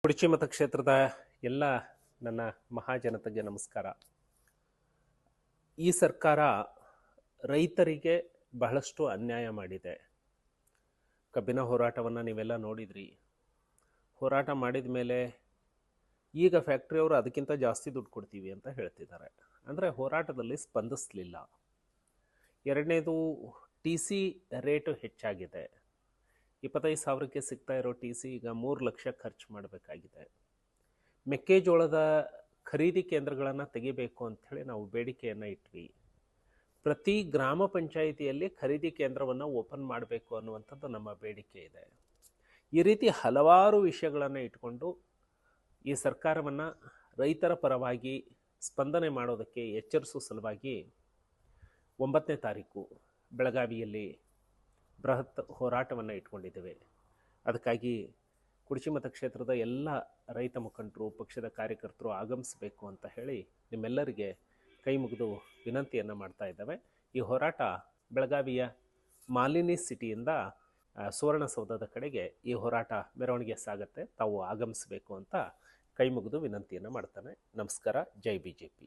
ಕುಡಚಿ ಮತಕ್ಷೇತ್ರದ ಎಲ್ಲ ನನ್ನ ಮಹಾಜನತೆಗೆ ನಮಸ್ಕಾರ. ಈ ಸರ್ಕಾರ ರೈತರಿಗೆ ಬಹಳಷ್ಟು ಅನ್ಯಾಯ ಮಾಡಿದೆ. ಕಬ್ಬಿನ ಹೋರಾಟವನ್ನು ನೀವೆಲ್ಲ ನೋಡಿದ್ರಿ. ಹೋರಾಟ ಮಾಡಿದ ಮೇಲೆ ಈಗ ಫ್ಯಾಕ್ಟ್ರಿಯವರು ಅದಕ್ಕಿಂತ ಜಾಸ್ತಿ ದುಡ್ಡು ಕೊಡ್ತೀವಿ ಅಂತ ಹೇಳ್ತಿದ್ದಾರೆ. ಅಂದರೆ ಹೋರಾಟದಲ್ಲಿ ಸ್ಪಂದಿಸಲಿಲ್ಲ. ಎರಡನೇದು, ಟಿ ಸಿ ರೇಟು ಹೆಚ್ಚಾಗಿದೆ. 25,000ಕ್ಕೆ ಸಿಗ್ತಾ ಇರೋ ಟಿ ಸಿ ಈಗ 3 ಲಕ್ಷ ಖರ್ಚು ಮಾಡಬೇಕಾಗಿದೆ. ಮೆಕ್ಕೆಜೋಳದ ಖರೀದಿ ಕೇಂದ್ರಗಳನ್ನು ತೆಗಿಬೇಕು ಅಂಥೇಳಿ ನಾವು ಬೇಡಿಕೆಯನ್ನು ಇಟ್ವಿ. ಪ್ರತಿ ಗ್ರಾಮ ಪಂಚಾಯಿತಿಯಲ್ಲಿ ಖರೀದಿ ಕೇಂದ್ರವನ್ನು ಓಪನ್ ಮಾಡಬೇಕು ಅನ್ನುವಂಥದ್ದು ನಮ್ಮ ಬೇಡಿಕೆ ಇದೆ. ಈ ರೀತಿ ಹಲವಾರು ವಿಷಯಗಳನ್ನು ಇಟ್ಕೊಂಡು ಈ ಸರ್ಕಾರವನ್ನು ರೈತರ ಪರವಾಗಿ ಸ್ಪಂದನೆ ಮಾಡೋದಕ್ಕೆ ಎಚ್ಚರಿಸುವ ಸಲುವಾಗಿ 9ನೇ ತಾರೀಕು ಬೆಳಗಾವಿಯಲ್ಲಿ ಬೃಹತ್ ಹೋರಾಟವನ್ನು ಇಟ್ಕೊಂಡಿದ್ದೇವೆ. ಅದಕ್ಕಾಗಿ ಕುಡಚಿ ಮತಕ್ಷೇತ್ರದ ಎಲ್ಲ ರೈತ ಮುಖಂಡರು, ಪಕ್ಷದ ಕಾರ್ಯಕರ್ತರು ಆಗಮಿಸಬೇಕು ಅಂತ ಹೇಳಿ ನಿಮ್ಮೆಲ್ಲರಿಗೆ ಕೈ ಮುಗಿದು ವಿನಂತಿಯನ್ನು ಮಾಡ್ತಾ ಇದ್ದೇವೆ. ಈ ಹೋರಾಟ ಬೆಳಗಾವಿಯ ಮಾಲಿನಿ ಸಿಟಿಯಿಂದ ಸುವರ್ಣಸೌಧದ ಕಡೆಗೆ ಈ ಹೋರಾಟ ಮೆರವಣಿಗೆ ಸಾಗುತ್ತೆ. ತಾವು ಆಗಮಿಸಬೇಕು ಅಂತ ಕೈ ಮುಗಿದು ವಿನಂತಿಯನ್ನು ಮಾಡ್ತಾನೆ. ನಮಸ್ಕಾರ. ಜೈ BJP.